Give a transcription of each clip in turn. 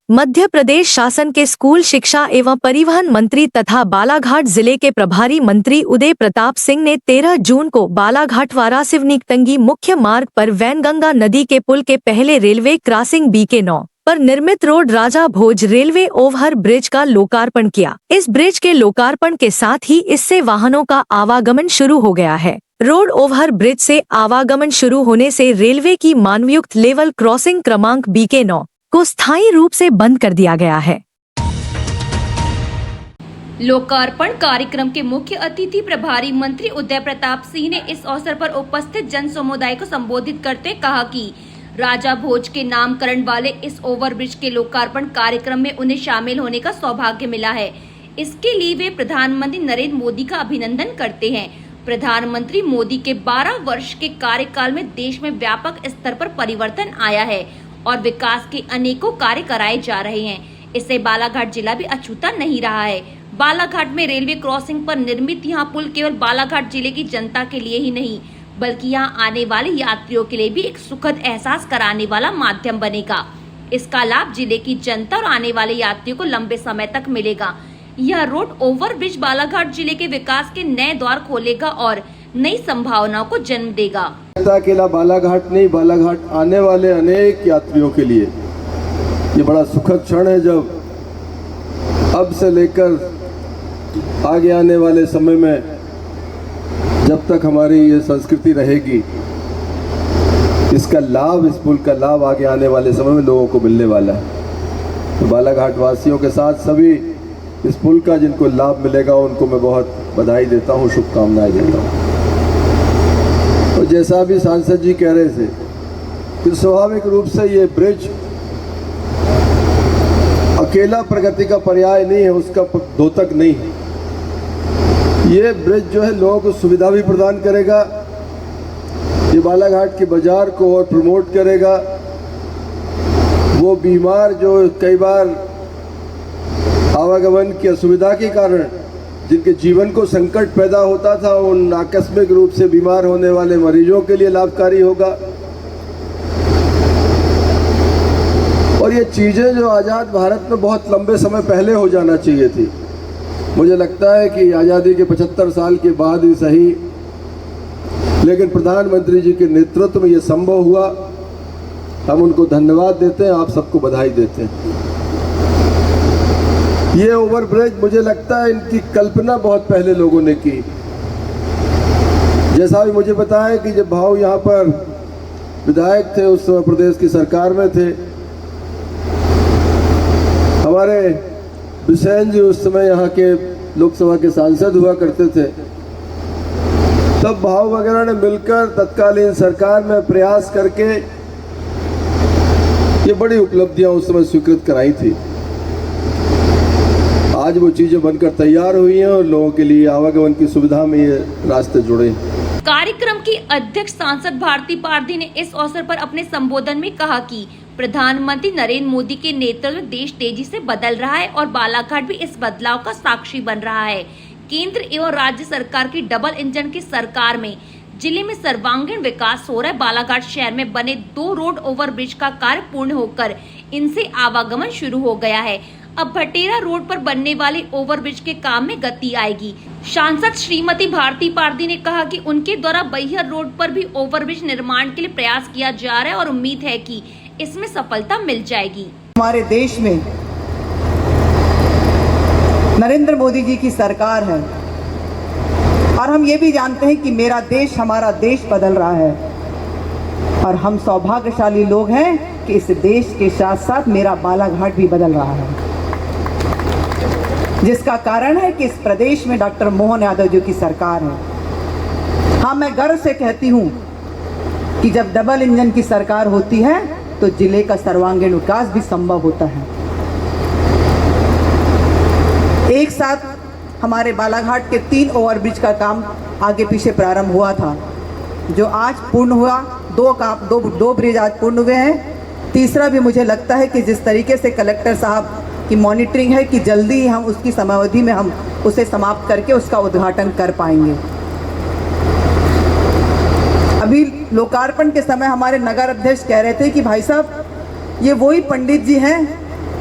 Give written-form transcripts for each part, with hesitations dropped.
मध्य प्रदेश शासन के स्कूल शिक्षा एवं परिवहन मंत्री तथा बालाघाट जिले के प्रभारी मंत्री उदय प्रताप सिंह ने 13 जून को बालाघाट वारासिवनी मुख्य मार्ग पर वैनगंगा नदी के पुल के पहले रेलवे क्रॉसिंग BK9 पर निर्मित रोड राजा भोज रेलवे ओवर ब्रिज का लोकार्पण किया। इस ब्रिज के लोकार्पण के साथ ही इससे वाहनों का आवागमन शुरू हो गया है। रोड ओवर ब्रिज से आवागमन शुरू होने से रेलवे की मानवयुक्त लेवल क्रॉसिंग क्रमांक BK9 को स्थायी रूप से बंद कर दिया गया है। लोकार्पण कार्यक्रम के मुख्य अतिथि प्रभारी मंत्री उदय प्रताप सिंह ने इस अवसर पर उपस्थित जन समुदाय को संबोधित करते कहा कि राजा भोज के नामकरण वाले इस ओवरब्रिज के लोकार्पण कार्यक्रम में उन्हें शामिल होने का सौभाग्य मिला है। इसके लिए वे प्रधानमंत्री नरेंद्र मोदी का अभिनंदन करते हैं। प्रधानमंत्री मोदी के 12 वर्ष के कार्यकाल में देश में व्यापक स्तर पर परिवर्तन आया है और विकास के अनेकों कार्य कराए जा रहे हैं। इससे बालाघाट जिला भी अछूता नहीं रहा है। बालाघाट में रेलवे क्रॉसिंग पर निर्मित यहां पुल केवल बालाघाट जिले की जनता के लिए ही नहीं बल्कि यहां आने वाले यात्रियों के लिए भी एक सुखद एहसास कराने वाला माध्यम बनेगा। इसका लाभ जिले की जनता और आने वाले यात्रियों को लंबे समय तक मिलेगा। यह रोड ओवरब्रिज बालाघाट जिले के विकास के नए द्वार खोलेगा और नई संभावनाओं को जन्म देगा। अकेला बालाघाट नहीं, बालाघाट आने वाले अनेक यात्रियों के लिए ये बड़ा सुखद क्षण है जब अब से लेकर आगे आने वाले समय में जब तक हमारी ये संस्कृति रहेगी इसका लाभ, इस पुल का लाभ आगे आने वाले समय में लोगों को मिलने वाला है। तो बालाघाट वासियों के साथ सभी इस पुल का जिनको लाभ मिलेगा उनको मैं बहुत बधाई देता हूँ, शुभकामनाएं देता हूँ। तो जैसा भी सांसद जी कह रहे थे कि स्वाभाविक रूप से ये ब्रिज अकेला प्रगति का पर्याय नहीं है, उसका द्योतक नहीं है। ये ब्रिज जो है लोगों को सुविधा भी प्रदान करेगा, ये बालाघाट के बाजार को और प्रमोट करेगा। वो बीमार जो कई बार आवागमन की असुविधा के कारण जिनके जीवन को संकट पैदा होता था, उन आकस्मिक रूप से बीमार होने वाले मरीजों के लिए लाभकारी होगा। और ये चीज़ें जो आज़ाद भारत में बहुत लंबे समय पहले हो जाना चाहिए थी, मुझे लगता है कि आज़ादी के 75 साल के बाद ही सही, लेकिन प्रधानमंत्री जी के नेतृत्व में ये संभव हुआ। हम उनको धन्यवाद देते हैं, आप सबको बधाई देते हैं। ये ओवरब्रिज मुझे लगता है इनकी कल्पना बहुत पहले लोगों ने की। जैसा भी मुझे बताया कि जब भाव यहाँ पर विधायक थे, उस समय प्रदेश की सरकार में थे, हमारे बिसेन जी उस समय यहाँ के लोकसभा के सांसद हुआ करते थे, तब भाव वगैरह ने मिलकर तत्कालीन सरकार में प्रयास करके ये बड़ी उपलब्धियां उस समय स्वीकृत कराई थी। आज वो चीजें बनकर तैयार हुई हैं और लोगों के लिए आवागमन की सुविधा में ये रास्ते जुड़े। कार्यक्रम की अध्यक्ष सांसद भारती पारधी ने इस अवसर पर अपने संबोधन में कहा कि प्रधानमंत्री नरेंद्र मोदी के नेतृत्व में देश तेजी से बदल रहा है और बालाघाट भी इस बदलाव का साक्षी बन रहा है। केंद्र एवं राज्य सरकार की डबल इंजन की सरकार में जिले में सर्वांगीण विकास हो रहा है। बालाघाट शहर में बने 2 रोड ओवरब्रिज का कार्य पूर्ण होकर इनसे आवागमन शुरू हो गया है। अब भटेरा रोड पर बनने वाले ओवरब्रिज के काम में गति आएगी। सांसद श्रीमती भारती पारधी ने कहा कि उनके द्वारा बैहर रोड पर भी ओवरब्रिज निर्माण के लिए प्रयास किया जा रहा है और उम्मीद है कि इसमें सफलता मिल जाएगी। हमारे देश में नरेंद्र मोदी जी की सरकार है और हम ये भी जानते हैं कि मेरा देश, हमारा देश बदल रहा है और हम सौभाग्यशाली लोग हैं कि इस देश के साथ साथ मेरा बालाघाट भी बदल रहा है, जिसका कारण है कि इस प्रदेश में डॉक्टर मोहन यादव जी की सरकार है। हाँ, मैं गर्व से कहती हूँ कि जब डबल इंजन की सरकार होती है तो जिले का सर्वांगीण विकास भी संभव होता है। एक साथ हमारे बालाघाट के 3 ओवरब्रिज का काम आगे पीछे प्रारंभ हुआ था, जो आज पूर्ण हुआ। 2 ब्रिज आज पूर्ण हुए हैं। तीसरा भी मुझे लगता है कि जिस तरीके से कलेक्टर साहब की मॉनिटरिंग है कि जल्दी ही हम उसकी समयावधि में हम उसे समाप्त करके उसका उद्घाटन कर पाएंगे। अभी लोकार्पण के समय हमारे नगर अध्यक्ष कह रहे थे कि भाई साहब, ये वही पंडित जी हैं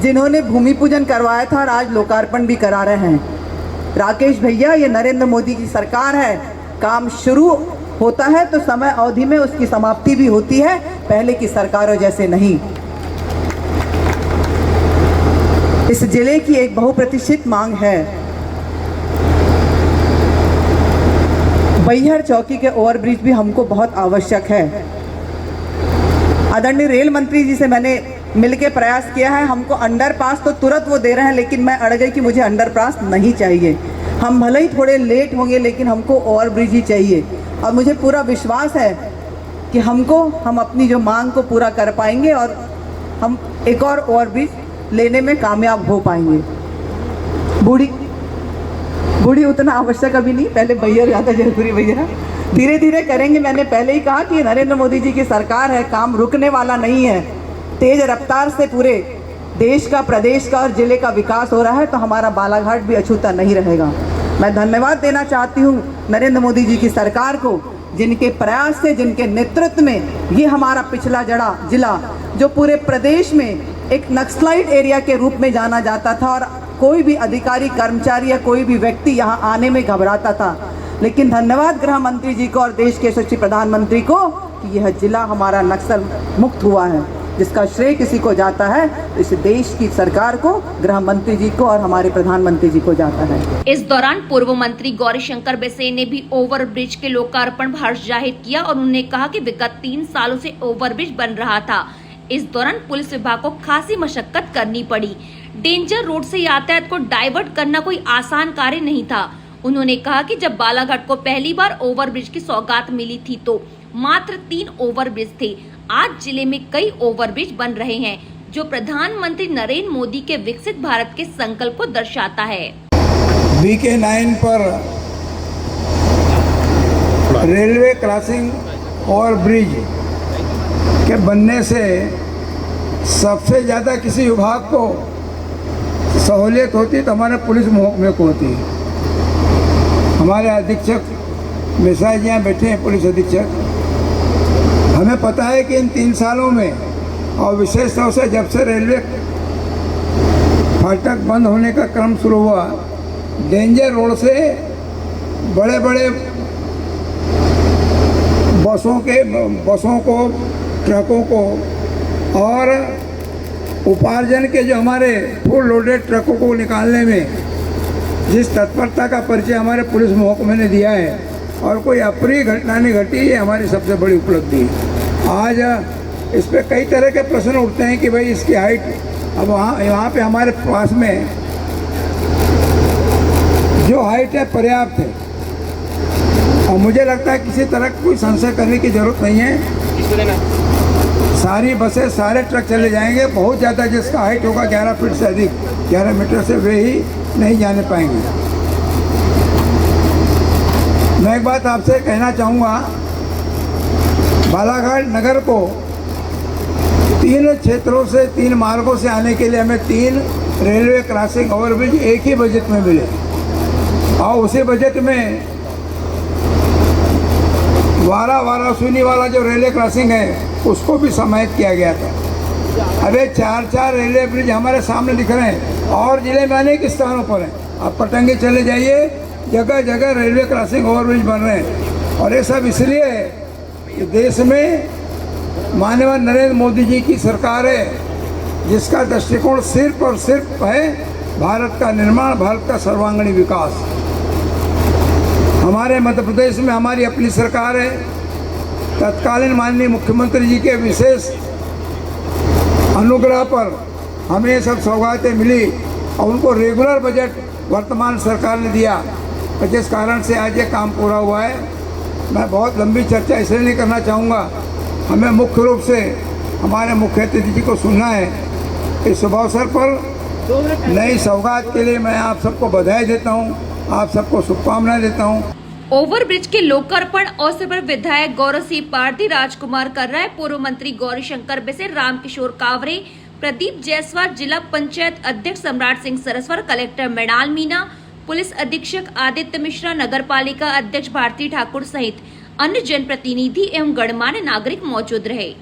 जिन्होंने भूमि पूजन करवाया था और आज लोकार्पण भी करा रहे हैं। राकेश भैया, ये नरेंद्र मोदी की सरकार है। काम शुरू होता है तो समय अवधि में उसकी समाप्ति भी होती है, पहले की सरकारों जैसे नहीं। इस जिले की एक बहुप्रतीक्षित मांग है, बैहर चौकी के ओवरब्रिज भी हमको बहुत आवश्यक है। आदरणीय रेल मंत्री जी से मैंने मिलके प्रयास किया है, हमको अंडरपास तो तुरंत वो दे रहे हैं, लेकिन मैं अड़ गई कि मुझे अंडरपास नहीं चाहिए। हम भले ही थोड़े लेट होंगे, लेकिन हमको ओवरब्रिज ही चाहिए। और मुझे पूरा विश्वास है कि हम अपनी जो मांग को पूरा कर पाएंगे और हम एक और ओवरब्रिज लेने में कामयाब हो पाएंगे। बूढ़ी उतना आवश्यक अभी नहीं, पहले भैया ज़्यादा जरूरी। भैया धीरे धीरे करेंगे। मैंने पहले ही कहा कि नरेंद्र मोदी जी की सरकार है, काम रुकने वाला नहीं है। तेज रफ्तार से पूरे देश का, प्रदेश का और जिले का विकास हो रहा है, तो हमारा बालाघाट भी अछूता नहीं रहेगा। मैं धन्यवाद देना चाहती हूँ नरेंद्र मोदी जी की सरकार को, जिनके प्रयास से, जिनके नेतृत्व में ये हमारा पिछला जिला जो पूरे प्रदेश में एक नक्सलाइट एरिया के रूप में जाना जाता था और कोई भी अधिकारी, कर्मचारी या कोई भी व्यक्ति यहाँ आने में घबराता था, लेकिन धन्यवाद गृह मंत्री जी को और देश के यशस्वी प्रधानमंत्री को कि यह जिला हमारा नक्सल मुक्त हुआ है, जिसका श्रेय किसी को जाता है तो इस देश की सरकार को, गृह मंत्री जी को और हमारे प्रधानमंत्री जी को जाता है। इस दौरान पूर्व मंत्री गौरीशंकर बिसेन ने भी ओवरब्रिज के लोकार्पण हर्ष जाहिर किया और उन्होंने कहा कि विगत 3 सालों से ओवरब्रिज बन रहा था। इस दौरान पुलिस विभाग को खासी मशक्कत करनी पड़ी। डेंजर रोड से यातायात को डाइवर्ट करना कोई आसान कार्य नहीं था। उन्होंने कहा कि जब बालाघाट को पहली बार ओवरब्रिज की सौगात मिली थी तो मात्र 3 ओवरब्रिज थे। आज जिले में कई ओवरब्रिज बन रहे हैं, जो प्रधानमंत्री नरेंद्र मोदी के विकसित भारत के संकल्प को दर्शाता है। BK9 पर रेलवे क्रॉसिंग ओवरब्रिज के बनने से सबसे ज़्यादा किसी विभाग को सहूलियत होती तो हमारे पुलिस महकमे को होती है। हमारे अधीक्षक मिश्रा जी यहाँ बैठे हैं, पुलिस अधीक्षक। हमें पता है कि इन 3 सालों में और विशेष तौर से जब से रेलवे फाटक बंद होने का क्रम शुरू हुआ, डेंजर रोड से बड़े बड़े बसों को, ट्रकों को और उपार्जन के जो हमारे फुल लोडेड ट्रकों को निकालने में जिस तत्परता का परिचय हमारे पुलिस महकमे ने दिया है और कोई अप्रिय घटना नहीं घटी, ये हमारी सबसे बड़ी उपलब्धि है। आज इस पर कई तरह के प्रश्न उठते हैं कि भाई इसकी हाइट, अब वहाँ पे हमारे पास में जो हाइट है पर्याप्त है और मुझे लगता है किसी तरह कोई संशय करने की ज़रूरत नहीं है। सारी बसें, सारे ट्रक चले जाएंगे। बहुत ज़्यादा जिसका हाइट होगा 11 फीट से अधिक, 11 मीटर से, वे ही नहीं जाने पाएंगे। मैं एक बात आपसे कहना चाहूँगा, बालाघाट नगर को 3 क्षेत्रों से, 3 मार्गों से आने के लिए हमें 3 रेलवे क्रॉसिंग ओवरब्रिज एक ही बजट में मिले और उसी बजट में वाराणसी वाला जो रेलवे क्रॉसिंग है उसको भी समाहित किया गया था। अरे 4 रेलवे ब्रिज हमारे सामने दिख रहे हैं और जिले में अनेक स्थानों पर हैं। आप पटंगी चले जाइए, जगह जगह रेलवे क्रॉसिंग ओवरब्रिज बन रहे हैं और ये सब इसलिए है कि देश में माननीय नरेंद्र मोदी जी की सरकार है, जिसका दृष्टिकोण सिर्फ और सिर्फ है भारत का निर्माण, भारत का सर्वांगीण विकास। हमारे मध्य प्रदेश में हमारी अपनी सरकार है। तत्कालीन माननीय मुख्यमंत्री जी के विशेष अनुग्रह पर हमें ये सब सौगातें मिली और उनको रेगुलर बजट वर्तमान सरकार ने दिया, जिस कारण से आज ये काम पूरा हुआ है। मैं बहुत लंबी चर्चा इसलिए नहीं करना चाहूँगा, हमें मुख्य रूप से हमारे मुख्य अतिथि जी को सुनना है। इस शुभ अवसर पर नई सौगात के लिए मैं आप सबको बधाई देता हूँ, आप सबको शुभकामनाएं देता हूँ। ओवरब्रिज के लोकार्पण अवसर पर विधायक गौरव सिंह पारधी, राजकुमार कर्रा, पूर्व मंत्री गौरीशंकर बिसेन, रामकिशोर कावरे, प्रदीप जायसवाल, जिला पंचायत अध्यक्ष सम्राट सिंह सरस्वर, कलेक्टर मृणाल मीणा, पुलिस अधीक्षक आदित्य मिश्रा, नगर पालिका अध्यक्ष भारती ठाकुर सहित अन्य जनप्रतिनिधि एवं गणमान्य नागरिक मौजूद रहे।